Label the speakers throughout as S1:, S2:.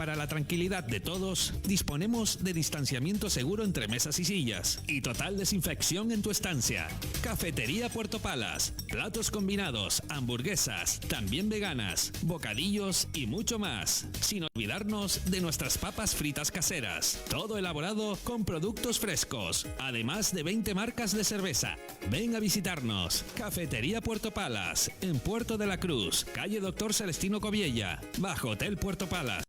S1: Para la tranquilidad de todos, disponemos de distanciamiento seguro entre mesas y sillas y total desinfección en tu estancia. Cafetería Puerto Palas, platos combinados, hamburguesas, también veganas, bocadillos y mucho más. Sin olvidarnos de nuestras papas fritas caseras, todo elaborado con productos frescos, además de 20 marcas de cerveza. Ven a visitarnos. Cafetería Puerto Palas, en Puerto de la Cruz, calle Doctor Celestino Coviella, bajo Hotel Puerto Palas.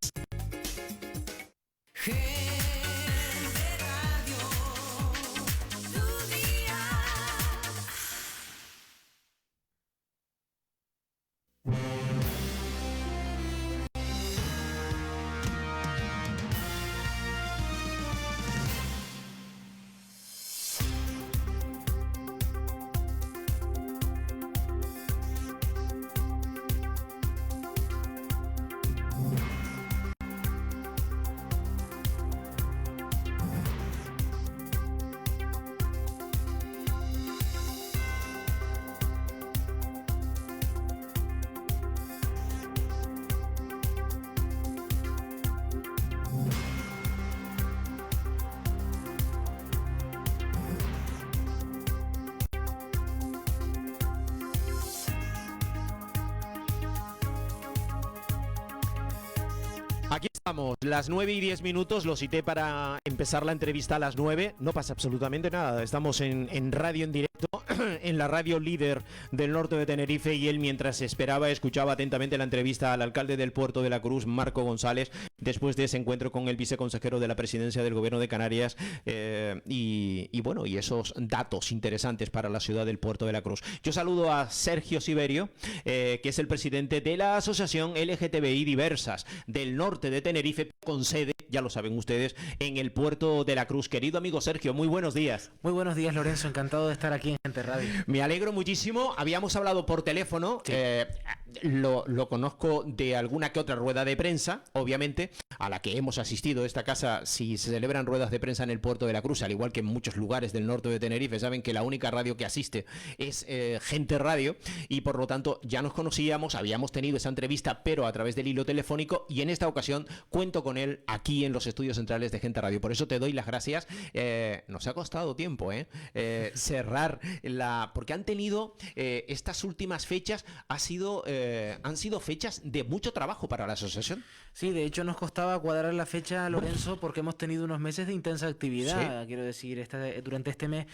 S2: Aquí estamos, las 9:10, lo cité para empezar la entrevista a las 9, no pasa absolutamente nada, estamos en radio en directo, en la radio líder del norte de Tenerife, y él, mientras esperaba, escuchaba atentamente la entrevista al alcalde del Puerto de la Cruz, Marco González, después de ese encuentro con el viceconsejero de la presidencia del gobierno de Canarias, y esos datos interesantes para la ciudad del Puerto de la Cruz. Yo saludo a Sergio Siberio, que es el presidente de la Asociación LGTBI Diversas del norte de Tenerife, con sede, ya lo saben ustedes, en el Puerto de la Cruz. Querido amigo Sergio, muy buenos días.
S3: Muy buenos días, Lorenzo, encantado de estar aquí en Gente Radio.
S2: Me alegro muchísimo, habíamos hablado por teléfono, sí. Lo conozco de alguna que otra rueda de prensa, obviamente, a la que hemos asistido. Esta casa, si se celebran ruedas de prensa en el Puerto de la Cruz, al igual que en muchos lugares del norte de Tenerife, saben que la única radio que asiste es Gente Radio, y por lo tanto ya nos conocíamos, habíamos tenido esa entrevista, pero a través del hilo telefónico, y en esta ocasión cuento con él aquí en los estudios centrales de Gente Radio. Por eso te doy las gracias. Nos ha costado tiempo cerrar porque han tenido estas últimas fechas, han sido fechas de mucho trabajo para la asociación.
S3: Sí, de hecho nos costaba cuadrar la fecha, Lorenzo, porque hemos tenido unos meses de intensa actividad. Sí. Quiero decir, durante este mes,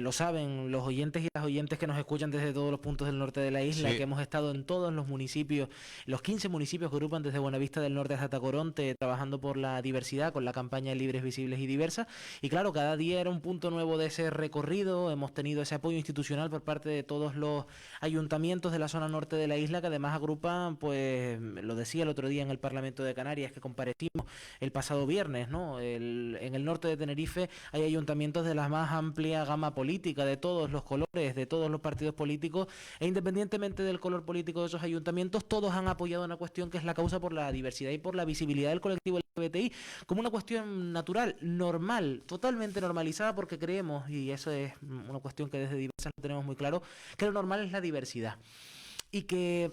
S3: lo saben los oyentes y las oyentes que nos escuchan desde todos los puntos del norte de la isla, sí, que hemos estado en todos los municipios, los 15 municipios que agrupan desde Buenavista del Norte hasta Tacoronte, trabajando por la diversidad con la campaña Libres, Visibles y Diversas. Y claro, cada día era un punto nuevo de ese recorrido. Hemos tenido ese apoyo institucional por parte de todos los ayuntamientos de la zona norte de la isla, que además agrupan, pues lo decía el otro día en el Parlamento de Canarias, que comparecimos el pasado viernes, ¿no? En el norte de Tenerife hay ayuntamientos de la más amplia gama política, de todos los colores, de todos los partidos políticos, e independientemente del color político de esos ayuntamientos, todos han apoyado una cuestión que es la causa por la diversidad y por la visibilidad del colectivo LGBTI como una cuestión natural, normal, totalmente normalizada, porque creemos, y eso es una cuestión que desde Diversas lo tenemos muy claro, que lo normal es la diversidad. Y que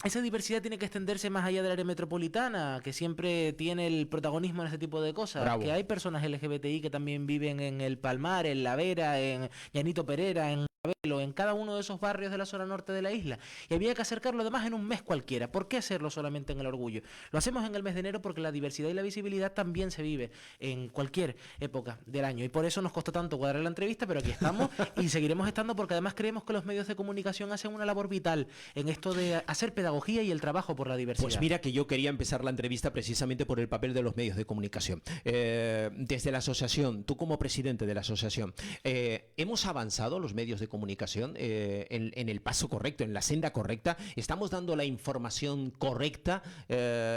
S3: esa diversidad tiene que extenderse más allá del área metropolitana, que siempre tiene el protagonismo en este tipo de cosas. Bravo. Que hay personas LGBTI que también viven en El Palmar, en La Vera, en Llanito Perera, en en cada uno de esos barrios de la zona norte de la isla, y había que acercarlo además en un mes cualquiera. ¿Por qué hacerlo solamente en el orgullo? Lo hacemos en el mes de enero porque la diversidad y la visibilidad también se vive en cualquier época del año, y por eso nos costó tanto cuadrar la entrevista, pero aquí estamos y seguiremos estando, porque además creemos que los medios de comunicación hacen una labor vital en esto de hacer pedagogía y el trabajo por la diversidad.
S2: Pues mira que yo quería empezar la entrevista precisamente por el papel de los medios de comunicación. Desde la asociación, tú como presidente de la asociación, ¿hemos avanzado los medios de comunicación en el paso correcto, en la senda correcta? ¿Estamos dando la información correcta?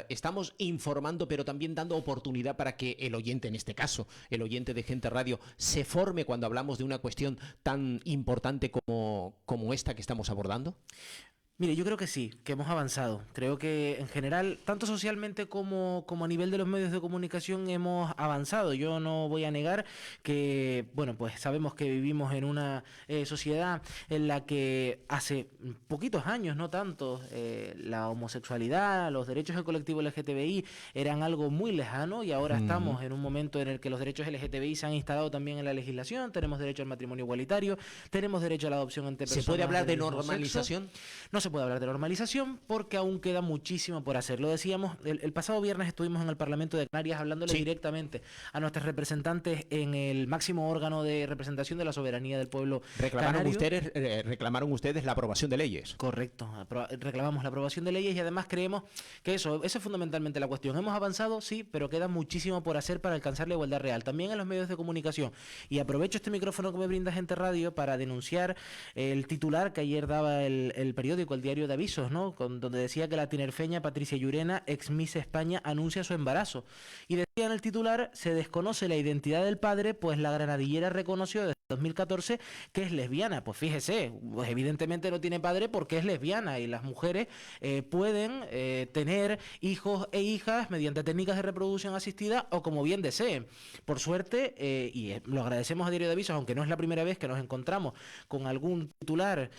S2: ¿Estamos informando pero también dando oportunidad para que el oyente, en este caso, el oyente de Gente Radio, se forme cuando hablamos de una cuestión tan importante como esta que estamos abordando?
S3: Mire, yo creo que sí, que hemos avanzado. Creo que en general, tanto socialmente como a nivel de los medios de comunicación, hemos avanzado. Yo no voy a negar que, bueno, pues sabemos que vivimos en una sociedad en la que hace poquitos años, no tanto, la homosexualidad, los derechos del colectivo LGTBI eran algo muy lejano y ahora estamos en un momento en el que los derechos LGTBI se han instalado también en la legislación. Tenemos derecho al matrimonio igualitario, tenemos derecho a la adopción entre personas.
S2: ¿Se puede hablar de
S3: del mismo
S2: normalización?
S3: sexo. No se puede hablar de normalización porque aún queda muchísimo por hacer. Lo decíamos, el pasado viernes estuvimos en el Parlamento de Canarias hablándole directamente a nuestros representantes en el máximo órgano de representación de la soberanía del pueblo canario.
S2: Reclamaron ustedes la aprobación de leyes.
S3: Correcto, reclamamos la aprobación de leyes y además creemos que esa es fundamentalmente la cuestión. Hemos avanzado, sí, pero queda muchísimo por hacer para alcanzar la igualdad real. También en los medios de comunicación. Y aprovecho este micrófono que me brinda Gente Radio para denunciar el titular que ayer daba el periódico, el Diario de Avisos, ¿no? Donde decía que la tinerfeña Patricia Llurena, ex Miss España, anuncia su embarazo. Y decía en el titular: se desconoce la identidad del padre, pues la granadillera reconoció desde 2014 que es lesbiana. Pues fíjese, pues evidentemente no tiene padre porque es lesbiana y las mujeres pueden tener hijos e hijas mediante técnicas de reproducción asistida o como bien deseen. Por suerte, lo agradecemos a Diario de Avisos, aunque no es la primera vez que nos encontramos con algún titular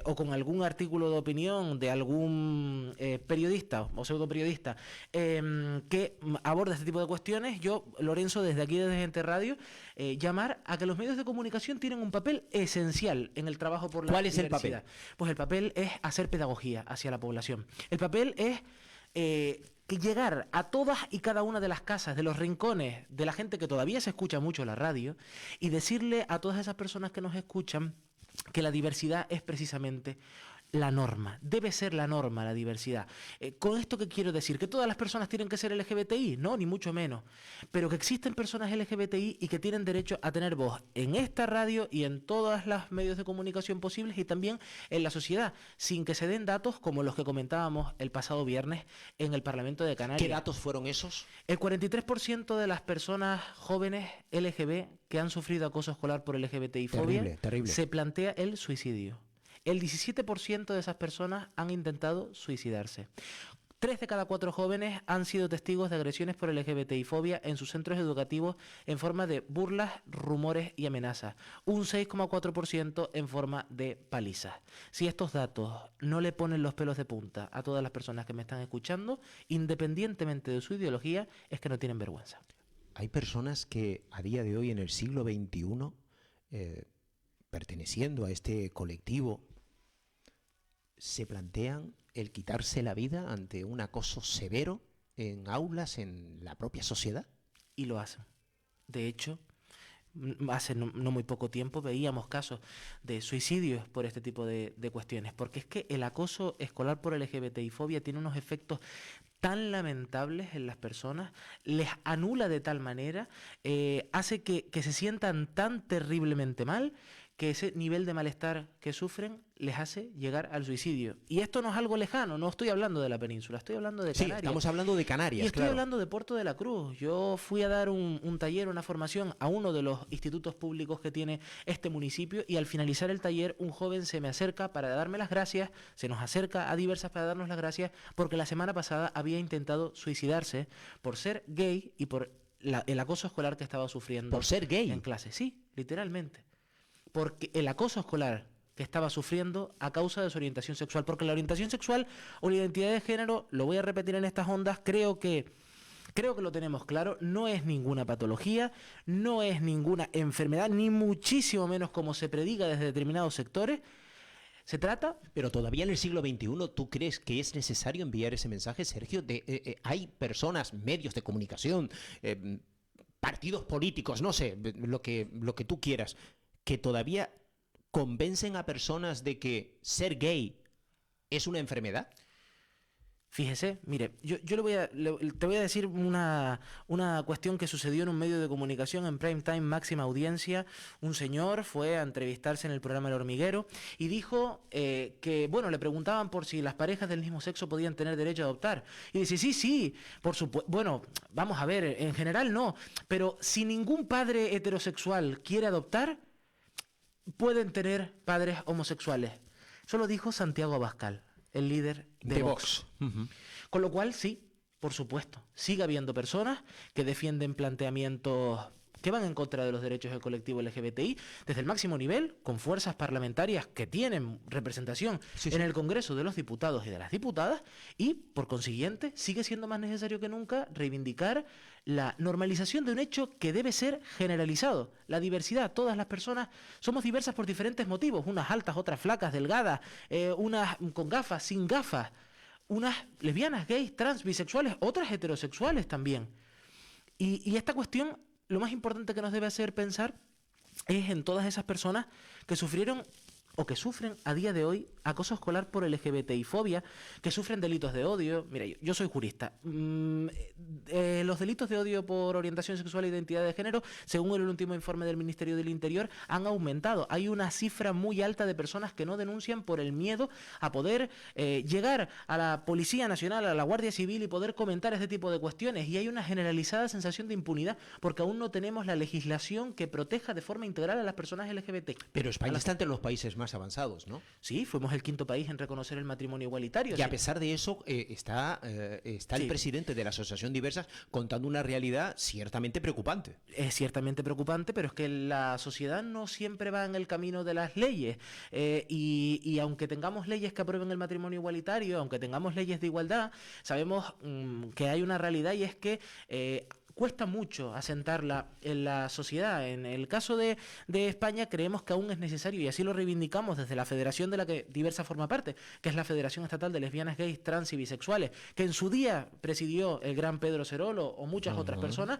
S3: o con algún artículo de opinión de algún periodista o pseudoperiodista que aborda este tipo de cuestiones. Yo, Lorenzo, desde aquí, desde Gente Radio, llamar a que los medios de comunicación tienen un papel esencial en el trabajo por la
S2: ¿Cuál es el
S3: diversidad.
S2: papel?
S3: Pues el papel es hacer pedagogía hacia la población. El papel es que llegar a todas y cada una de las casas, de los rincones, de la gente que todavía se escucha mucho la radio, y decirle a todas esas personas que nos escuchan que la diversidad es precisamente la norma, debe ser la norma la diversidad. ¿Con esto qué quiero decir? ¿Que todas las personas tienen que ser LGBTI? No, ni mucho menos. Pero que existen personas LGBTI y que tienen derecho a tener voz en esta radio y en todos los medios de comunicación posibles y también en la sociedad, sin que se den datos como los que comentábamos el pasado viernes en el Parlamento de Canarias.
S2: ¿Qué datos fueron esos?
S3: El 43% de las personas jóvenes LGB que han sufrido acoso escolar por LGBTI-fobia
S2: terrible.
S3: se plantea el suicidio. El 17% de esas personas han intentado suicidarse. 3 de cada 4 jóvenes han sido testigos de agresiones por LGBTI-fobia en sus centros educativos en forma de burlas, rumores y amenazas. Un 6,4% en forma de palizas. Si estos datos no le ponen los pelos de punta a todas las personas que me están escuchando, independientemente de su ideología, es que no tienen vergüenza.
S2: Hay personas que a día de hoy, en el siglo XXI, perteneciendo a este colectivo, se plantean el quitarse la vida ante un acoso severo en aulas, en la propia sociedad.
S3: Y lo hacen. De hecho, hace no muy poco tiempo veíamos casos de suicidios por este tipo de cuestiones, porque es que el acoso escolar por LGBTI-fobia tiene unos efectos tan lamentables en las personas, les anula de tal manera, hace que se sientan tan terriblemente mal, que ese nivel de malestar que sufren les hace llegar al suicidio. Y esto no es algo lejano, no estoy hablando de la península, estoy hablando de Canarias.
S2: Sí, estamos hablando de Canarias,
S3: y estoy hablando de Puerto de la Cruz. Yo fui a dar un taller, una formación a uno de los institutos públicos que tiene este municipio, y al finalizar el taller un joven se me acerca para darme las gracias, se nos acerca a diversas para darnos las gracias, porque la semana pasada había intentado suicidarse por ser gay y por el acoso escolar que estaba sufriendo.
S2: ¿Por ser gay?
S3: En clase, sí, literalmente. Porque el acoso escolar que estaba sufriendo a causa de su orientación sexual. Porque la orientación sexual o la identidad de género, lo voy a repetir en estas ondas, creo que lo tenemos claro, no es ninguna patología, no es ninguna enfermedad, ni muchísimo menos como se predica desde determinados sectores. Se trata...
S2: Pero todavía en el siglo XXI, ¿tú crees que es necesario enviar ese mensaje, Sergio? Hay personas, medios de comunicación, partidos políticos, no sé, lo que tú quieras, que todavía convencen a personas de que ser gay es una enfermedad.
S3: Fíjese, mire, yo te voy a decir una cuestión que sucedió en un medio de comunicación en prime time, máxima audiencia. Un señor fue a entrevistarse en el programa El Hormiguero y dijo que, bueno, le preguntaban por si las parejas del mismo sexo podían tener derecho a adoptar. Y dice, sí, por supuesto. Bueno, vamos a ver, en general no, pero si ningún padre heterosexual quiere adoptar, pueden tener padres homosexuales. Eso lo dijo Santiago Abascal. el líder de Vox. Con lo cual, sí, por supuesto, sigue habiendo personas que defienden planteamientos que van en contra de los derechos del colectivo LGBTI desde el máximo nivel, con fuerzas parlamentarias que tienen representación en el Congreso de los Diputados y de las Diputadas, y por consiguiente sigue siendo más necesario que nunca reivindicar la normalización de un hecho que debe ser generalizado. La diversidad, todas las personas somos diversas por diferentes motivos, unas altas, otras flacas, delgadas, unas con gafas, sin gafas, unas lesbianas, gays, trans, bisexuales, otras heterosexuales también. Y esta cuestión, lo más importante que nos debe hacer pensar es en todas esas personas que sufrieron o que sufren a día de hoy acoso escolar por LGBTI-fobia, que sufren delitos de odio. Mira, yo soy jurista. Los delitos de odio por orientación sexual e identidad de género, según el último informe del Ministerio del Interior, han aumentado. Hay una cifra muy alta de personas que no denuncian por el miedo a poder llegar a la Policía Nacional, a la Guardia Civil y poder comentar este tipo de cuestiones. Y hay una generalizada sensación de impunidad porque aún no tenemos la legislación que proteja de forma integral a las personas LGBT.
S2: Pero España está entre los países más avanzados, ¿no?
S3: Sí, fuimos el quinto país en reconocer el matrimonio igualitario.
S2: Y a pesar de eso, está el presidente de la Asociación Diversas contando una realidad ciertamente preocupante.
S3: Es ciertamente preocupante, pero es que la sociedad no siempre va en el camino de las leyes. Y aunque tengamos leyes que aprueben el matrimonio igualitario, aunque tengamos leyes de igualdad, sabemos que hay una realidad, y es que cuesta mucho asentarla en la sociedad. En el caso de España creemos que aún es necesario, y así lo reivindicamos desde la federación de la que Diversa forma parte, que es la Federación Estatal de Lesbianas, Gays, Trans y Bisexuales, que en su día presidió el gran Pedro Cerolo o muchas otras personas.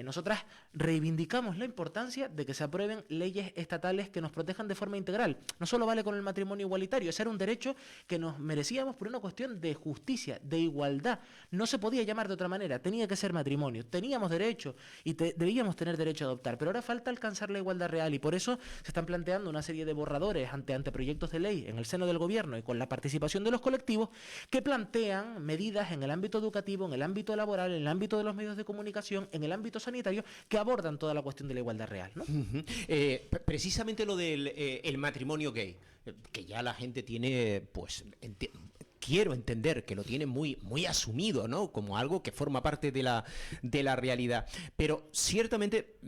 S3: Nosotras reivindicamos la importancia de que se aprueben leyes estatales que nos protejan de forma integral. No solo vale con el matrimonio igualitario, ese era un derecho que nos merecíamos por una cuestión de justicia, de igualdad. No se podía llamar de otra manera, tenía que ser matrimonio. Teníamos derecho y debíamos tener derecho a adoptar, pero ahora falta alcanzar la igualdad real, y por eso se están planteando una serie de borradores ante proyectos de ley en el seno del gobierno y con la participación de los colectivos que plantean medidas en el ámbito educativo, en el ámbito laboral, en el ámbito de los medios de comunicación, en el ámbito sanitario, que abordan toda la cuestión de la igualdad real, ¿no?
S2: Precisamente lo del el matrimonio gay, que ya la gente tiene, pues, quiero entender que lo tiene muy, muy asumido, ¿no? Como algo que forma parte de la realidad. Pero ciertamente,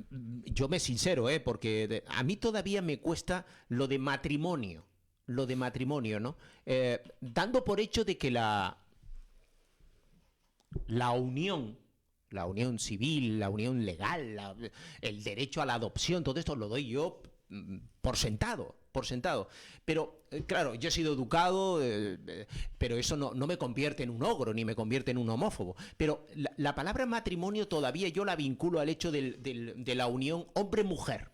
S2: yo me sincero, porque a mí todavía me cuesta lo de matrimonio, ¿no? Dando por hecho de que la unión civil, la unión legal, el derecho a la adopción, todo esto lo doy yo por sentado. Pero, claro, yo he sido educado, pero eso no me convierte en un ogro, ni me convierte en un homófobo. Pero la palabra matrimonio todavía yo la vinculo al hecho de la unión hombre-mujer.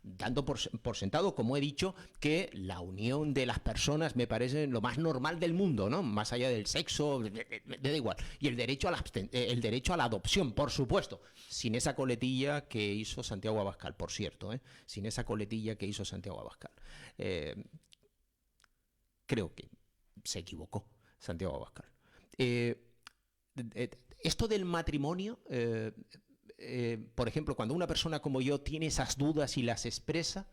S2: Dando por sentado, como he dicho, que la unión de las personas me parece lo más normal del mundo, ¿no? Más allá del sexo, me da igual. Y el derecho a la adopción, por supuesto, sin esa coletilla que hizo Santiago Abascal, por cierto, sin esa coletilla que hizo Santiago Abascal. Creo que se equivocó Santiago Abascal. Esto del matrimonio... por ejemplo, cuando una persona como yo tiene esas dudas y las expresa,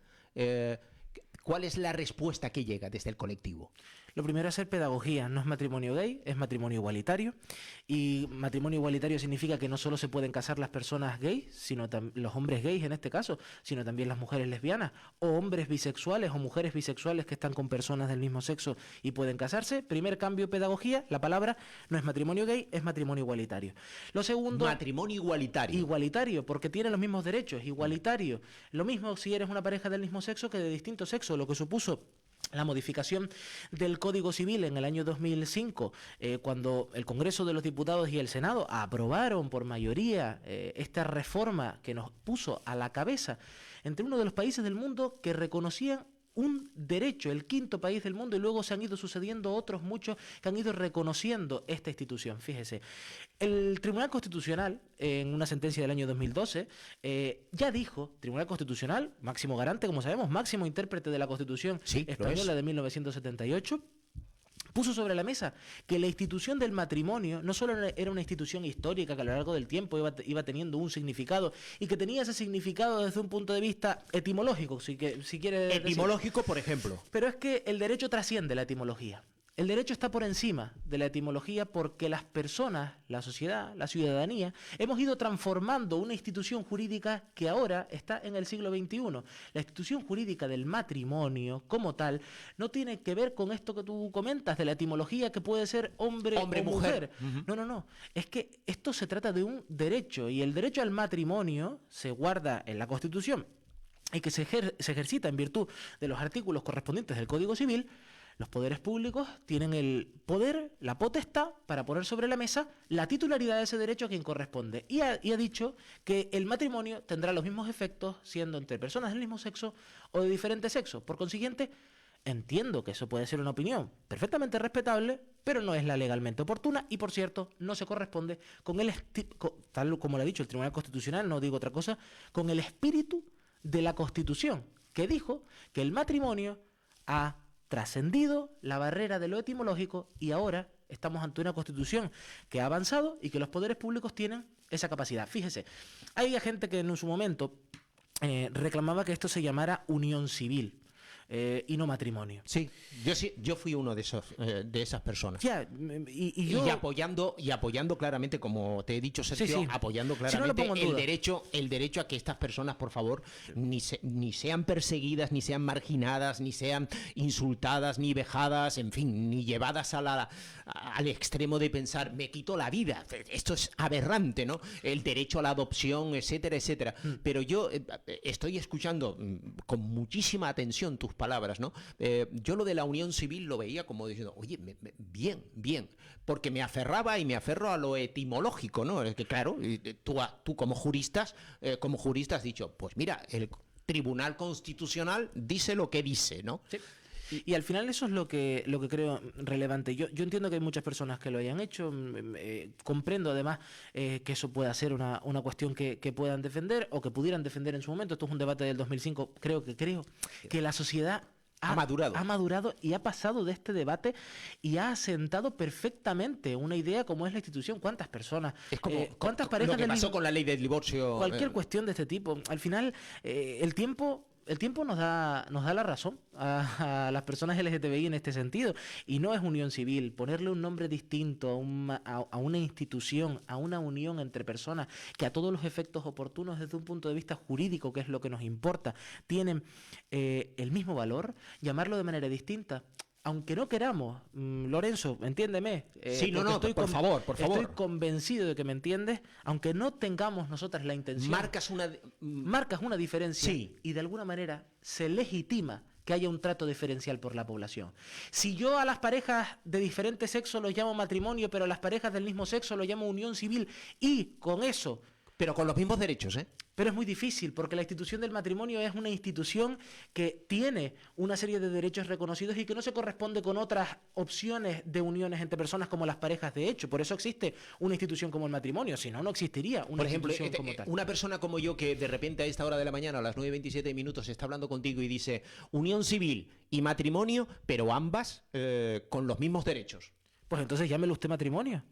S2: ¿cuál es la respuesta que llega desde el colectivo?
S3: Lo primero es hacer pedagogía. No es matrimonio gay, es matrimonio igualitario. Y matrimonio igualitario significa que no solo se pueden casar las personas gays, sino los hombres gays en este caso, sino también las mujeres lesbianas, o hombres bisexuales o mujeres bisexuales que están con personas del mismo sexo y pueden casarse. Primer cambio, pedagogía. La palabra no es matrimonio gay, es matrimonio igualitario. Lo segundo...
S2: Matrimonio igualitario.
S3: Igualitario, porque tiene los mismos derechos. Igualitario. Lo mismo si eres una pareja del mismo sexo que de distinto sexo, lo que supuso la modificación del Código Civil en el año 2005, cuando el Congreso de los Diputados y el Senado aprobaron por mayoría esta reforma que nos puso a la cabeza entre uno de los países del mundo que reconocían un derecho, el quinto país del mundo, y luego se han ido sucediendo otros muchos que han ido reconociendo esta institución. Fíjese, el Tribunal Constitucional, en una sentencia del año 2012, ya dijo, Tribunal Constitucional, máximo garante, como sabemos, máximo intérprete de la Constitución española de 1978, puso sobre la mesa que la institución del matrimonio no solo era una institución histórica que a lo largo del tiempo iba teniendo un significado, y que tenía ese significado desde un punto de vista etimológico, si quiere
S2: etimológico, decir. Por ejemplo.
S3: Pero es que el derecho trasciende la etimología. El derecho está por encima de la etimología porque las personas, la sociedad, la ciudadanía, hemos ido transformando una institución jurídica que ahora está en el siglo XXI. La institución jurídica del matrimonio, como tal, no tiene que ver con esto que tú comentas, de la etimología que puede ser hombre o mujer. No. Es que esto se trata de un derecho, y el derecho al matrimonio se guarda en la Constitución y que se ejercita en virtud de los artículos correspondientes del Código Civil. Los poderes públicos tienen el poder, la potestad, para poner sobre la mesa la titularidad de ese derecho a quien corresponde. Y ha dicho que el matrimonio tendrá los mismos efectos siendo entre personas del mismo sexo o de diferente sexo. Por consiguiente, entiendo que eso puede ser una opinión perfectamente respetable, pero no es la legalmente oportuna y, por cierto, no se corresponde con tal como lo ha dicho el Tribunal Constitucional, no digo otra cosa, con el espíritu de la Constitución, que dijo que el matrimonio ha trascendido la barrera de lo etimológico y ahora estamos ante una Constitución que ha avanzado y que los poderes públicos tienen esa capacidad. Fíjese, hay gente que en su momento reclamaba que esto se llamara unión civil y no matrimonio.
S2: Sí, yo fui uno de esas personas.
S3: Ya,
S2: y apoyando claramente, como te he dicho, Sergio,
S3: Sí.
S2: apoyando
S3: Si no
S2: claramente
S3: lo pongo en duda.
S2: el derecho a que estas personas, por favor, ni sean perseguidas, ni sean marginadas, ni sean insultadas, ni vejadas, en fin, ni llevadas al extremo de pensar, me quito la vida. Esto es aberrante, ¿no? El derecho a la adopción, etcétera, etcétera. Pero yo estoy escuchando con muchísima atención tus palabras, ¿no? Yo lo de la unión civil lo veía como diciendo, oye, bien, porque me aferraba y me aferro a lo etimológico, ¿no? Es que claro, tú como juristas has dicho, pues mira, el Tribunal Constitucional dice lo que dice, ¿no?
S3: Sí. Y al final eso es lo que creo relevante. Yo entiendo que hay muchas personas que lo hayan hecho, comprendo además que eso pueda ser una cuestión que puedan defender o que pudieran defender en su momento. Esto es un debate del 2005. Creo que la sociedad ha madurado y ha pasado de este debate y ha asentado perfectamente una idea como es la institución. ¿Cuántas personas?
S2: Es como
S3: ¿cuántas parejas
S2: lo que pasó con la ley del divorcio.
S3: Cualquier cuestión de este tipo. Al final, el tiempo nos da la razón a las personas LGTBI en este sentido, y no es unión civil. Ponerle un nombre distinto a una institución, a una unión entre personas que a todos los efectos oportunos desde un punto de vista jurídico, que es lo que nos importa, tienen el mismo valor, llamarlo de manera distinta. Aunque no queramos, Lorenzo, entiéndeme.
S2: Sí, por favor.
S3: Estoy convencido de que me entiendes. Aunque no tengamos nosotras la intención. Marcas una diferencia,
S2: sí,
S3: y de alguna manera se legitima que haya un trato diferencial por la población. Si yo a las parejas de diferente sexo los llamo matrimonio, pero a las parejas del mismo sexo los llamo unión civil, y con eso...
S2: Pero con los mismos derechos, ¿eh?
S3: Pero es muy difícil, porque la institución del matrimonio es una institución que tiene una serie de derechos reconocidos y que no se corresponde con otras opciones de uniones entre personas como las parejas de hecho. Por eso existe una institución como el matrimonio, si no, no existiría una institución como tal.
S2: Una persona como yo que de repente a esta hora de la mañana, a las 9:27 minutos, está hablando contigo y dice unión civil y matrimonio, pero ambas con los mismos derechos.
S3: Pues entonces llámelo usted matrimonio.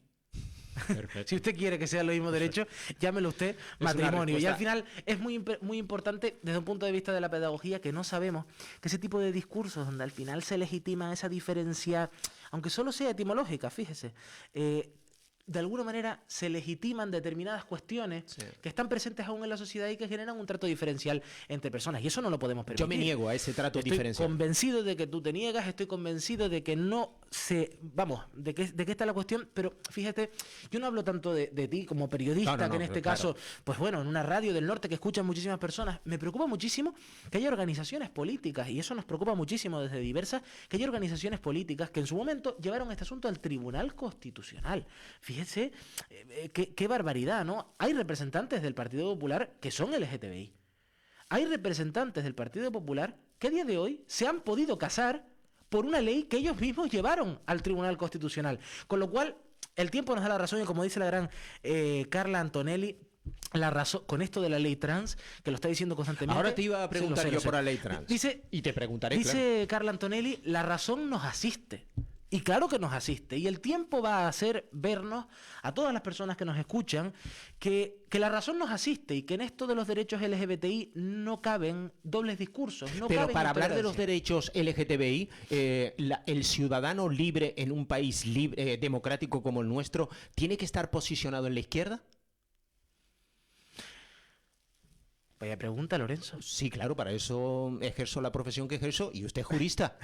S2: Perfecto.
S3: Si usted quiere que sea los mismos derechos, llámelo usted matrimonio. Y al final es muy importante desde un punto de vista de la pedagogía que no sabemos que ese tipo de discursos donde al final se legitima esa diferencia, aunque solo sea etimológica, fíjese, de alguna manera se legitiman determinadas cuestiones que están presentes aún en la sociedad y que generan un trato diferencial entre personas. Y eso no lo podemos permitir.
S2: Yo me niego a ese trato diferencial.
S3: Estoy convencido de que tú te niegas, estoy convencido de que no se... Vamos, de que está la cuestión, pero fíjate, yo no hablo tanto de ti como periodista, que en este caso, pues bueno, en una radio del norte que escuchan muchísimas personas, me preocupa muchísimo que haya organizaciones políticas, y eso nos preocupa muchísimo desde diversas, que haya organizaciones políticas que en su momento llevaron este asunto al Tribunal Constitucional. Fíjense, qué barbaridad, ¿no? Hay representantes del Partido Popular que son LGTBI. Hay representantes del Partido Popular que a día de hoy se han podido casar por una ley que ellos mismos llevaron al Tribunal Constitucional. Con lo cual, el tiempo nos da la razón, y como dice la gran Carla Antonelli, la razón con esto de la ley trans, que lo está diciendo constantemente.
S2: Ahora te iba a preguntar yo por la ley trans.
S3: Dice,
S2: y te preguntaré.
S3: Dice Carla Antonelli, la razón nos asiste. Y claro que nos asiste. Y el tiempo va a hacer vernos a todas las personas que nos escuchan que la razón nos asiste y que en esto de los derechos LGBTI no caben dobles discursos. No
S2: Pero
S3: caben
S2: para hablar de los
S3: intolerancias.
S2: derechos LGTBI, el ciudadano libre en un país libre, democrático como el nuestro, ¿tiene que estar posicionado en la izquierda?
S3: Vaya pregunta, Lorenzo.
S2: Sí, claro, para eso ejerzo la profesión que ejerzo y usted es jurista.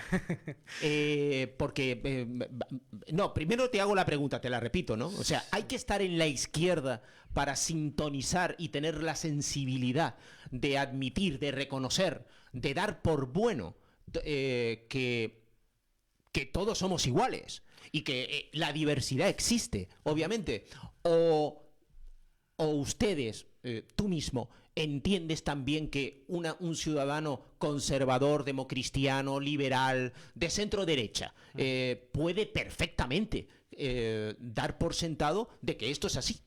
S2: No, primero te hago la pregunta, te la repito, ¿no? O sea, hay que estar en la izquierda para sintonizar y tener la sensibilidad de admitir, de reconocer, de dar por bueno que todos somos iguales y que la diversidad existe, obviamente. O ustedes, tú mismo, entiendes también que un ciudadano conservador, democristiano, liberal, de centro derecha, puede perfectamente dar por sentado de que esto es así.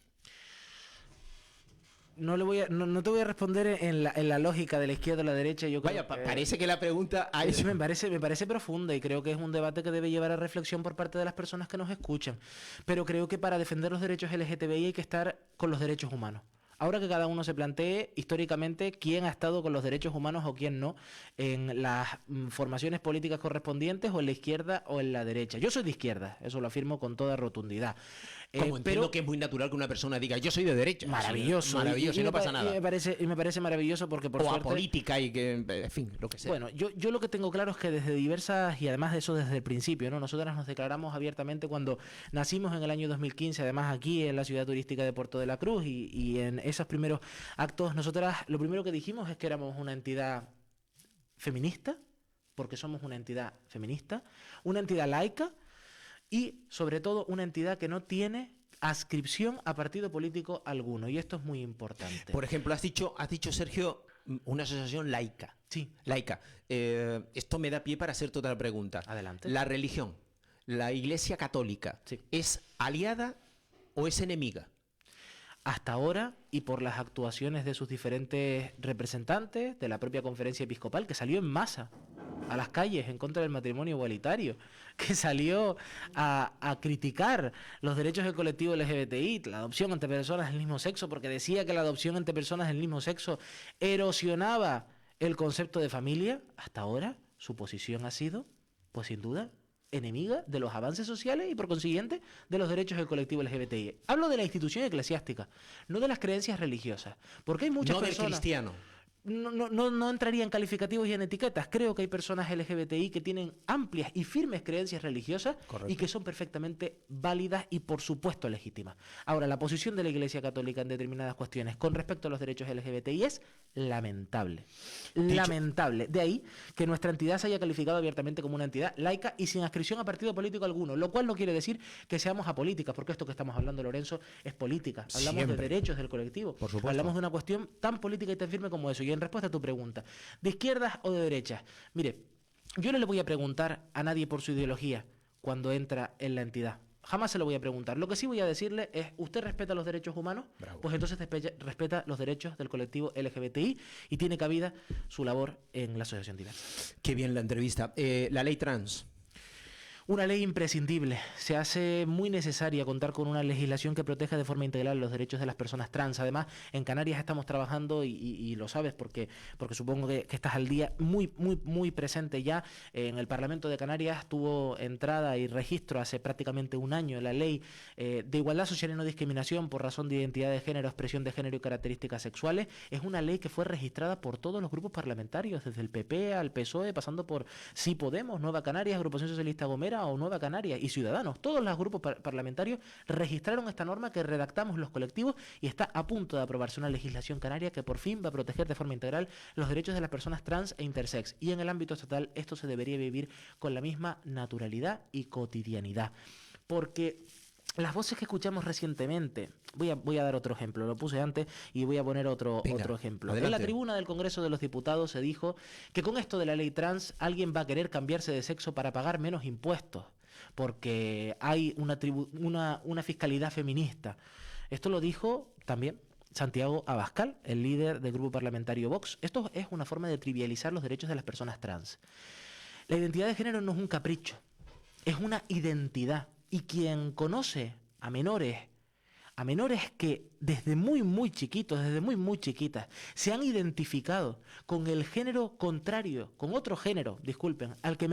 S3: No te voy a responder en la lógica de la izquierda o la derecha. Yo creo
S2: Vaya, parece que la pregunta a eso.
S3: me parece profunda y creo que es un debate que debe llevar a reflexión por parte de las personas que nos escuchan. Pero creo que para defender los derechos LGTBI hay que estar con los derechos humanos. Ahora que cada uno se plantee históricamente quién ha estado con los derechos humanos o quién no en las formaciones políticas correspondientes o en la izquierda o en la derecha. Yo soy de izquierda, eso lo afirmo con toda rotundidad.
S2: Como entiendo que es muy natural que una persona diga yo soy de derecha.
S3: Maravilloso.
S2: Maravilloso, y no pasa nada.
S3: Y me parece maravilloso porque por suerte...
S2: política y que, en fin, lo que sea.
S3: Bueno, yo lo que tengo claro es que desde diversas, y además de eso desde el principio, ¿no? Nosotras nos declaramos abiertamente cuando nacimos en el año 2015, además aquí en la ciudad turística de Puerto de la Cruz, y en esos primeros actos, nosotras lo primero que dijimos es que éramos una entidad feminista, porque somos una entidad feminista, una entidad laica, y sobre todo una entidad que no tiene adscripción a partido político alguno, y esto es muy importante.
S2: Por ejemplo, has dicho, Sergio, una asociación laica.
S3: Sí.
S2: Laica. Esto me da pie para hacerte otra pregunta.
S3: Adelante.
S2: La religión, la Iglesia Católica,
S3: Sí.
S2: ¿es aliada o es enemiga?
S3: Hasta ahora, y por las actuaciones de sus diferentes representantes, de la propia conferencia episcopal, que salió en masa a las calles en contra del matrimonio igualitario, que salió a criticar los derechos del colectivo LGBTI, la adopción entre personas del mismo sexo, porque decía que la adopción entre personas del mismo sexo erosionaba el concepto de familia. Hasta ahora, su posición ha sido, pues sin duda, enemiga de los avances sociales y por consiguiente de los derechos del colectivo LGBTI. Hablo de la institución eclesiástica, no de las creencias religiosas, porque hay muchas personas...
S2: No del cristiano.
S3: No entraría en calificativos y en etiquetas. Creo que hay personas LGBTI que tienen amplias y firmes creencias religiosas.
S2: Correcto.
S3: Y que son perfectamente válidas y por supuesto legítimas. Ahora, la posición de la Iglesia Católica en determinadas cuestiones con respecto a los derechos LGBTI es lamentable. Lamentable. De ahí que nuestra entidad se haya calificado abiertamente como una entidad laica y sin adscripción a partido político alguno, lo cual no quiere decir que seamos apolíticas, porque esto que estamos hablando, Lorenzo, es política. Hablamos
S2: Siempre.
S3: de derechos del colectivo.
S2: Por supuesto.
S3: Hablamos de una cuestión tan política y tan firme como eso. Y en respuesta a tu pregunta, ¿de izquierdas o de derechas? Mire, yo no le voy a preguntar a nadie por su ideología cuando entra en la entidad. Jamás se lo voy a preguntar. Lo que sí voy a decirle es, ¿usted respeta los derechos humanos?
S2: Bravo.
S3: Pues entonces respeta los derechos del colectivo LGBTI y tiene cabida su labor en la asociación diversa.
S2: Qué bien la entrevista. La ley trans.
S3: Una ley imprescindible. Se hace muy necesaria contar con una legislación que proteja de forma integral los derechos de las personas trans. Además, en Canarias estamos trabajando, y lo sabes porque supongo que estás al día, muy presente ya. En el Parlamento de Canarias tuvo entrada y registro hace prácticamente un año la ley de igualdad social y no discriminación por razón de identidad de género, expresión de género y características sexuales. Es una ley que fue registrada por todos los grupos parlamentarios, desde el PP al PSOE, pasando por Sí Podemos, Nueva Canarias, Agrupación Socialista Gomera o Nueva Canarias y Ciudadanos. Todos los grupos parlamentarios registraron esta norma que redactamos los colectivos y está a punto de aprobarse una legislación canaria que por fin va a proteger de forma integral los derechos de las personas trans e intersex. Y en el ámbito estatal esto se debería vivir con la misma naturalidad y cotidianidad. Porque las voces que escuchamos recientemente, voy a dar otro ejemplo, lo puse antes y voy a poner otro ejemplo.
S2: Adelante.
S3: En la tribuna del Congreso de los Diputados se dijo que con esto de la ley trans alguien va a querer cambiarse de sexo para pagar menos impuestos, porque hay una fiscalidad feminista. Esto lo dijo también Santiago Abascal, el líder del grupo parlamentario Vox. Esto es una forma de trivializar los derechos de las personas trans. La identidad de género no es un capricho. es una identidad. Y quien conoce a menores que desde muy, muy chiquitos, desde muy, muy chiquitas, se han identificado con el género contrario, con otro género, disculpen, al que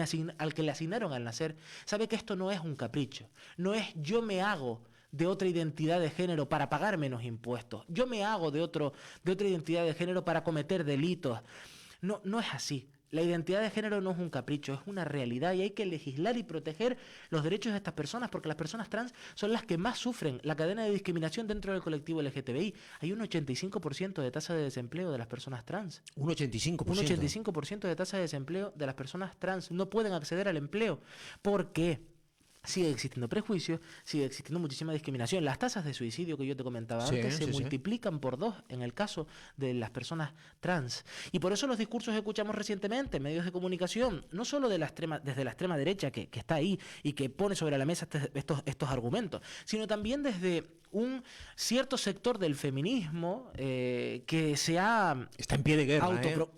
S3: le asignaron al nacer, sabe que esto no es un capricho, no es yo me hago de otra identidad de género para pagar menos impuestos, yo me hago de otra identidad de género para cometer delitos. No, no es así. La identidad de género no es un capricho, es una realidad y hay que legislar y proteger los derechos de estas personas porque las personas trans son las que más sufren la cadena de discriminación dentro del colectivo LGTBI. Hay un 85% de tasa de desempleo de las personas trans.
S2: Un 85%.
S3: Un 85% de tasa de desempleo de las personas trans. No pueden acceder al empleo. ¿Por qué? Sigue existiendo prejuicio, sigue existiendo muchísima discriminación. Las tasas de suicidio que yo te comentaba antes se multiplican por 2 en el caso de las personas trans. Y por eso los discursos que escuchamos recientemente en medios de comunicación, no solo desde la extrema derecha que está ahí y que pone sobre la mesa estos argumentos, sino también desde un cierto sector del feminismo que se ha
S2: está en pie de guerra,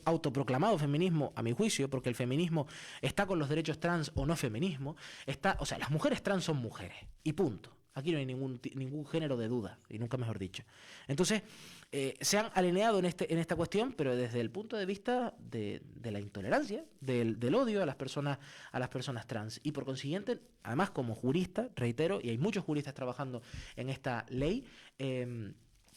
S3: autoproclamado feminismo, a mi juicio, porque el feminismo está con los derechos trans o no feminismo, o sea, las mujeres trans son mujeres, y punto. Aquí no hay ningún género de duda, y nunca mejor dicho. Entonces, se han alineado en esta cuestión, pero desde el punto de vista de la intolerancia, del odio a las personas trans. Y por consiguiente, además como jurista, reitero, y hay muchos juristas trabajando en esta ley,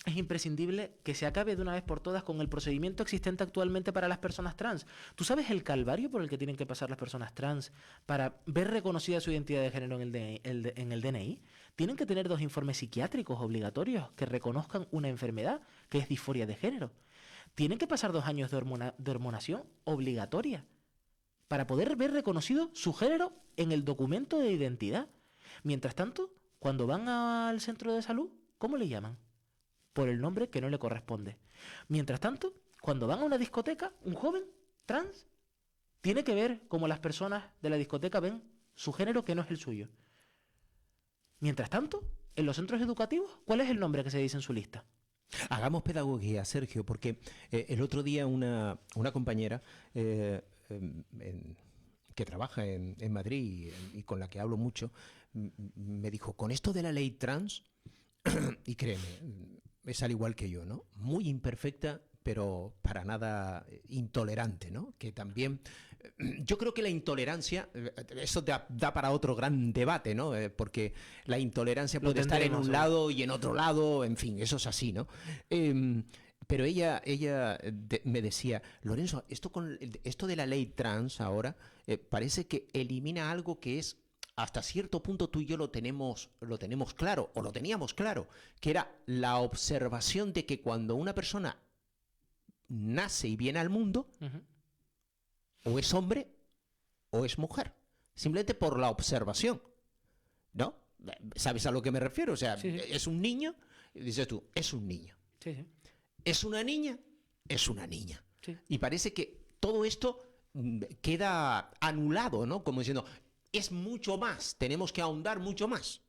S3: es imprescindible que se acabe de una vez por todas con el procedimiento existente actualmente para las personas trans. ¿Tú sabes el calvario por el que tienen que pasar las personas trans para ver reconocida su identidad de género en el DNI? Tienen que tener 2 informes psiquiátricos obligatorios que reconozcan una enfermedad que es disforia de género. Tienen que pasar 2 años de hormonación obligatoria para poder ver reconocido su género en el documento de identidad. Mientras tanto, cuando van al centro de salud, ¿cómo le llaman? Por el nombre que no le corresponde. Mientras tanto, cuando van a una discoteca, un joven trans tiene que ver cómo las personas de la discoteca ven su género que no es el suyo. Mientras tanto, en los centros educativos, ¿cuál es el nombre que se dice en su lista?
S2: Hagamos pedagogía, Sergio, porque el otro día una compañera que trabaja en Madrid y con la que hablo mucho, me dijo, con esto de la ley trans, y créeme, es al igual que yo, ¿no? Muy imperfecta, pero para nada intolerante, ¿no? Que también, yo creo que la intolerancia, eso da para otro gran debate, ¿no? Porque la intolerancia puede estar en un lado y en otro lado, en fin, eso es así, ¿no? Pero ella me decía, Lorenzo, esto de la ley trans ahora parece que elimina algo que es hasta cierto punto tú y yo lo tenemos claro, o lo teníamos claro, que era la observación de que cuando una persona nace y viene al mundo, o es hombre o es mujer, simplemente por la observación, ¿no? ¿Sabes a lo que me refiero? O sea, sí. Es un niño, dices tú, es un niño.
S3: Sí.
S2: Es una niña, es una niña.
S3: Sí.
S2: Y parece que todo esto queda anulado, ¿no? Como diciendo, es mucho más, tenemos que ahondar mucho más,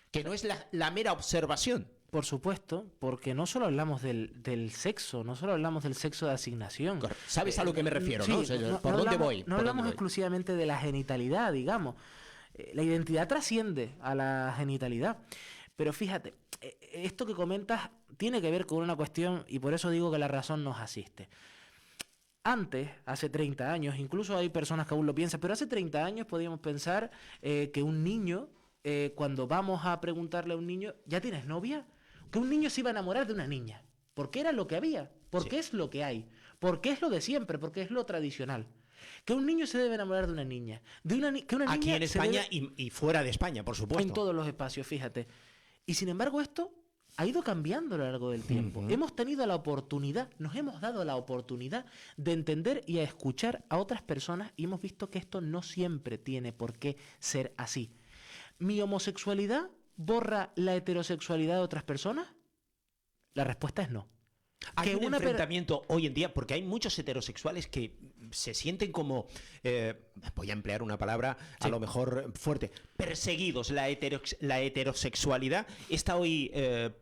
S2: que no es la mera observación.
S3: Por supuesto, porque no solo hablamos del sexo, no solo hablamos del sexo de asignación.
S2: ¿Sabes a lo que me refiero, no? O sea, ¿por dónde voy?
S3: No hablamos exclusivamente de la genitalidad, digamos. La identidad trasciende a la genitalidad. Pero fíjate, esto que comentas tiene que ver con una cuestión, y por eso digo que la razón nos asiste. Antes, hace 30 años, incluso hay personas que aún lo piensan, pero hace 30 años podíamos pensar que un niño, cuando vamos a preguntarle a un niño, ¿ya tienes novia? Que un niño se iba a enamorar de una niña, porque era lo que había, porque es lo que hay, porque es lo de siempre, porque es lo tradicional. Que un niño se debe enamorar de una niña. Que una
S2: aquí
S3: niña
S2: en España y fuera de España, por supuesto.
S3: En todos los espacios, fíjate. Y sin embargo esto ha ido cambiando a lo largo del tiempo. Hemos tenido la oportunidad, nos hemos dado la oportunidad de entender y a escuchar a otras personas y hemos visto que esto no siempre tiene por qué ser así. ¿Mi homosexualidad borra la heterosexualidad de otras personas? La respuesta es no.
S2: Hay
S3: que
S2: un
S3: una
S2: enfrentamiento hoy en día, porque hay muchos heterosexuales que se sienten como, voy a emplear una palabra a lo mejor fuerte, perseguidos. La heterosexualidad está hoy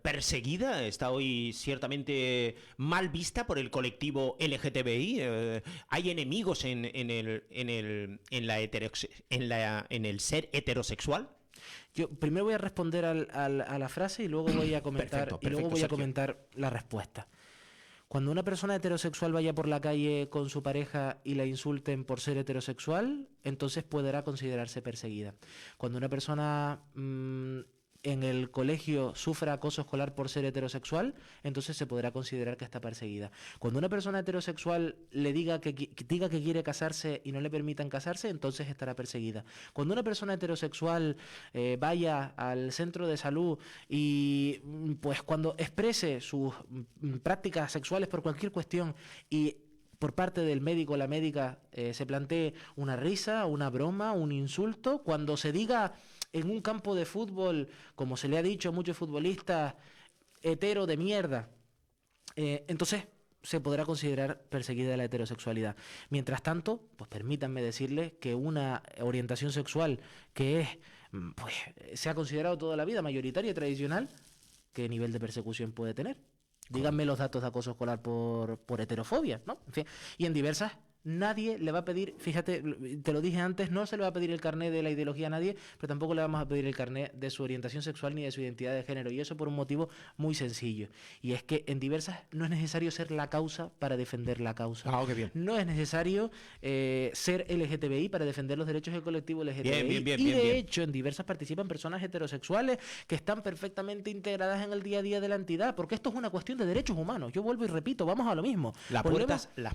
S2: perseguida, está hoy ciertamente mal vista por el colectivo LGTBI. Hay enemigos en el ser heterosexual.
S3: Yo primero voy a responder a la frase y luego voy a comentar,
S2: Perfecto, Sergio.
S3: La respuesta. Cuando una persona heterosexual vaya por la calle con su pareja y la insulten por ser heterosexual, entonces podrá considerarse perseguida. Cuando una persona en el colegio sufra acoso escolar por ser heterosexual, entonces se podrá considerar que está perseguida. Cuando una persona heterosexual le diga que quiere casarse y no le permitan casarse, entonces estará perseguida. Cuando una persona heterosexual vaya al centro de salud y pues cuando exprese sus prácticas sexuales por cualquier cuestión y por parte del médico o la médica se plantee una risa, una broma, un insulto, cuando se diga en un campo de fútbol, como se le ha dicho a muchos futbolistas, hetero de mierda, entonces se podrá considerar perseguida la heterosexualidad. Mientras tanto, pues permítanme decirles que una orientación sexual que pues, se ha considerado toda la vida mayoritaria y tradicional, ¿qué nivel de persecución puede tener? Díganme los datos de acoso escolar por heterofobia, ¿no? En fin, y en diversas, nadie le va a pedir, fíjate, te lo dije antes, no se le va a pedir el carné de la ideología a nadie, pero tampoco le vamos a pedir el carné de su orientación sexual ni de su identidad de género, y eso por un motivo muy sencillo, y es que en diversas no es necesario ser la causa para defender la causa.
S2: Qué bien.
S3: No es necesario ser LGTBI para defender los derechos del colectivo LGTBI.
S2: Bien,
S3: y de hecho, en diversas participan personas heterosexuales que están perfectamente integradas en el día a día de la entidad, porque esto es una cuestión de derechos humanos. Yo vuelvo y repito, vamos a lo mismo.
S2: Las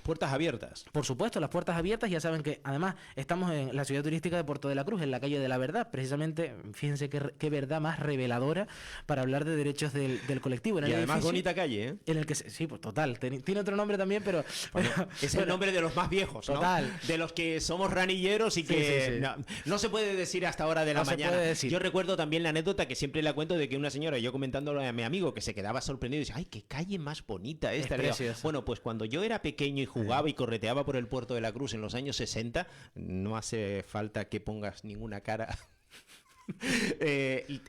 S2: puertas abiertas.
S3: Por supuesto, las puertas abiertas. Ya saben que además estamos en la ciudad turística de Puerto de la Cruz, en la calle de la Verdad. Precisamente, fíjense qué verdad más reveladora para hablar de derechos del colectivo.
S2: Y además bonita calle, ¿eh?
S3: En el que sí, pues total. Tiene otro nombre también, pero...
S2: Bueno, es el nombre de los más viejos, ¿no?
S3: Total.
S2: De los que somos ranilleros y que
S3: sí.
S2: No se puede decir hasta hora de la mañana.
S3: Se puede decir.
S2: Yo recuerdo también la anécdota que siempre la cuento de que una señora, yo comentándolo a mi amigo, que se quedaba sorprendido y dice, ¡ay, qué calle más bonita esta! Le digo, bueno, pues cuando yo era pequeño y jugaba y correteaba por el Puerto de la Cruz en los años 60, no hace falta que pongas ninguna cara.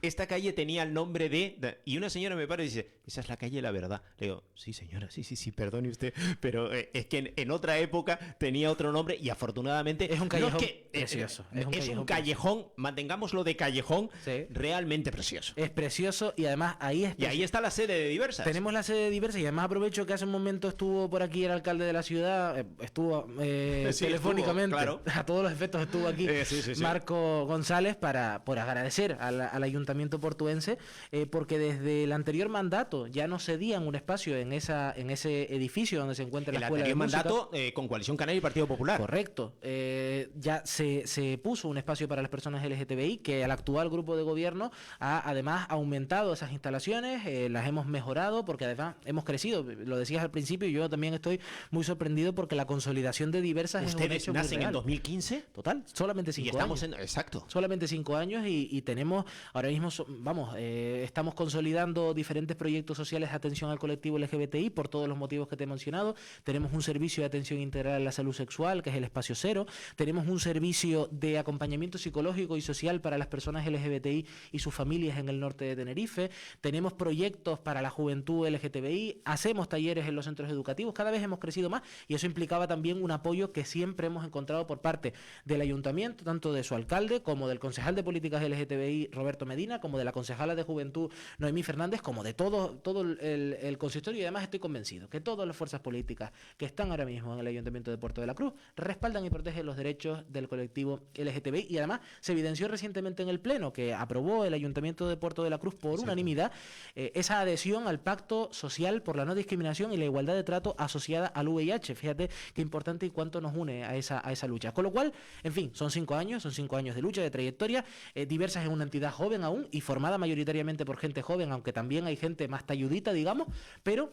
S2: Esta calle tenía el nombre y una señora me para y dice, esa es la calle La Verdad. Le digo, sí señora, sí, perdone usted, pero es que en otra época tenía otro nombre y afortunadamente
S3: es un callejón
S2: no es que,
S3: precioso.
S2: Es un callejón, mantengámoslo de callejón, realmente precioso.
S3: Es precioso y además ahí
S2: está la sede de Diversas.
S3: Tenemos la sede de Diversas y además aprovecho que hace un momento estuvo por aquí el alcalde de la ciudad, estuvo telefónicamente,
S2: claro.
S3: A todos los efectos estuvo aquí Marco González por agradecer al ayuntamiento portuense porque desde el anterior mandato ya no cedían un espacio en ese edificio donde se encuentra la escuela de música.
S2: El anterior mandato con Coalición Canaria y Partido Popular.
S3: Correcto. Ya se puso un espacio para las personas LGTBI que el actual grupo de gobierno ha además aumentado esas instalaciones, las hemos mejorado porque además hemos crecido. Lo decías al principio y yo también estoy muy sorprendido porque la consolidación de Diversas es un hecho muy
S2: nacen
S3: real.
S2: En 2015?
S3: Total, solamente 5 años.
S2: Exacto.
S3: Solamente 5 años y tenemos, ahora mismo, estamos consolidando diferentes proyectos sociales de atención al colectivo LGBTI por todos los motivos que te he mencionado. Tenemos un servicio de atención integral a la salud sexual, que es el Espacio Cero. Tenemos un servicio de acompañamiento psicológico y social para las personas LGBTI y sus familias en el norte de Tenerife. Tenemos proyectos para la juventud LGTBI. Hacemos talleres en los centros educativos. Cada vez hemos crecido más y eso implicaba también un apoyo que siempre hemos encontrado por parte del ayuntamiento, tanto de su alcalde como del concejal de políticas LGTBI Roberto Medina, como de la concejala de Juventud Noemí Fernández, como de todo el consistorio, y además estoy convencido que todas las fuerzas políticas que están ahora mismo en el Ayuntamiento de Puerto de la Cruz respaldan y protegen los derechos del colectivo LGTBI y además se evidenció recientemente en el Pleno que aprobó el Ayuntamiento de Puerto de la Cruz por unanimidad esa adhesión al Pacto Social por la No Discriminación y la Igualdad de Trato asociada al VIH. Fíjate qué importante y cuánto nos une a esa lucha. Con lo cual, en fin, son 5 años de lucha, de trayectoria, Diversas en una entidad joven aún y formada mayoritariamente por gente joven, aunque también hay gente más talludita, digamos, pero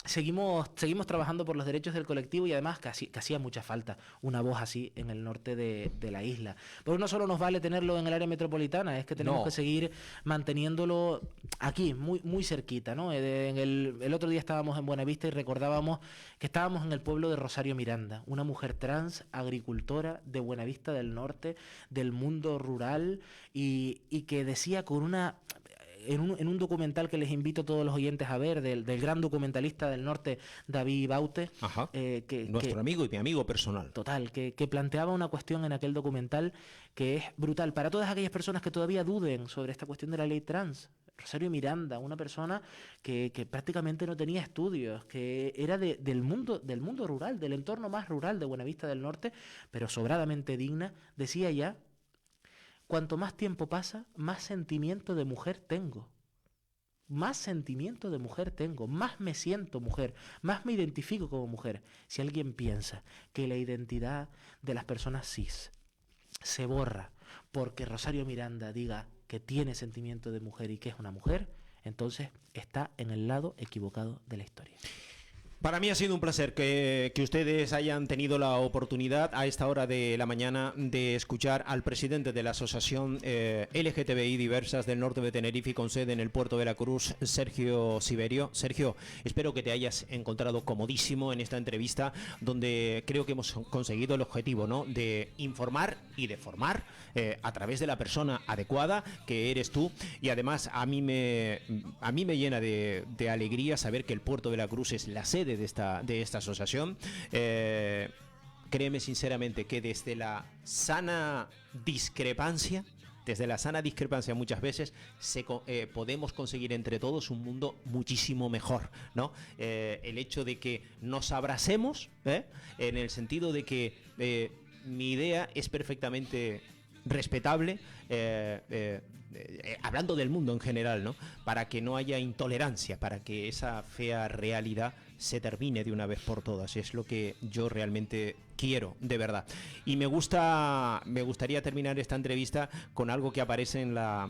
S3: seguimos trabajando por los derechos del colectivo y además que hacía mucha falta una voz así en el norte de la isla. Porque no solo nos vale tenerlo en el área metropolitana, es que tenemos que seguir manteniéndolo aquí, muy, muy cerquita, ¿no? El otro día estábamos en Buenavista y recordábamos que estábamos en el pueblo de Rosario Miranda, una mujer trans, agricultora de Buenavista del Norte, del mundo rural, y que decía con una... En un documental que les invito a todos los oyentes a ver, del gran documentalista del norte, David Baute.
S2: Nuestro amigo y mi amigo personal.
S3: Total, que planteaba una cuestión en aquel documental que es brutal. Para todas aquellas personas que todavía duden sobre esta cuestión de la ley trans, Rosario Miranda, una persona que prácticamente no tenía estudios, que era del mundo rural, del entorno más rural de Buenavista del Norte, pero sobradamente digna, decía ya: cuanto más tiempo pasa, más sentimiento de mujer tengo. Más sentimiento de mujer tengo, más me siento mujer, más me identifico como mujer. Si alguien piensa que la identidad de las personas cis se borra porque Rosario Miranda diga que tiene sentimiento de mujer y que es una mujer, entonces está en el lado equivocado de la historia.
S2: Para mí ha sido un placer que ustedes hayan tenido la oportunidad a esta hora de la mañana de escuchar al presidente de la Asociación LGTBI Diversas del Norte de Tenerife con sede en el Puerto de la Cruz, Sergio Siverio. Sergio, espero que te hayas encontrado comodísimo en esta entrevista, donde creo que hemos conseguido el objetivo, ¿no?, de informar y de formar a través de la persona adecuada que eres tú. Y además a mí me llena de alegría saber que el Puerto de la Cruz es la sede de esta asociación. Créeme sinceramente que desde la sana discrepancia muchas veces podemos conseguir entre todos un mundo muchísimo mejor, ¿no? El hecho de que nos abracemos, en el sentido de que mi idea es perfectamente respetable, hablando del mundo en general, ¿no?, para que no haya intolerancia, para que esa fea realidad se termine de una vez por todas. Es lo que yo realmente quiero, de verdad. Y me gustaría terminar esta entrevista con algo que aparece en la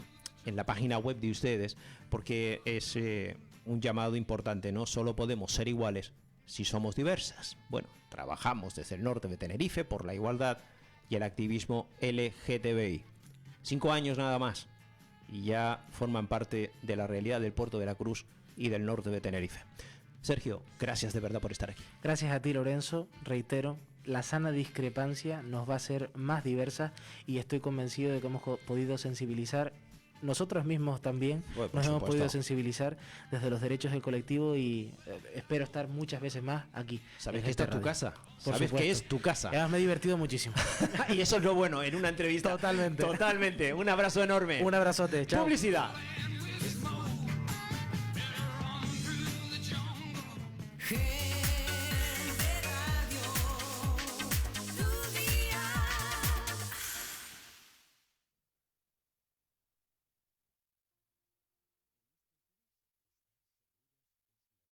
S2: página web de ustedes, porque es un llamado importante, ¿no? Solo podemos ser iguales si somos diversas. Bueno, trabajamos desde el norte de Tenerife por la igualdad y el activismo LGTBI. 5 años nada más y ya forman parte de la realidad del Puerto de la Cruz y del norte de Tenerife. Sergio, gracias de verdad por estar aquí.
S3: Gracias a ti, Lorenzo. Reitero, la sana discrepancia nos va a hacer más diversas y estoy convencido de que hemos podido sensibilizar. Nosotros mismos también nos hemos podido sensibilizar desde los derechos del colectivo y espero estar muchas veces más aquí.
S2: ¿Sabes que esta es tu casa? ¿Sabes que es tu casa?
S3: Además me he divertido muchísimo.
S2: Y eso es lo bueno en una entrevista.
S3: Totalmente.
S2: Un abrazo enorme.
S3: Un abrazote. Chao.
S2: Publicidad.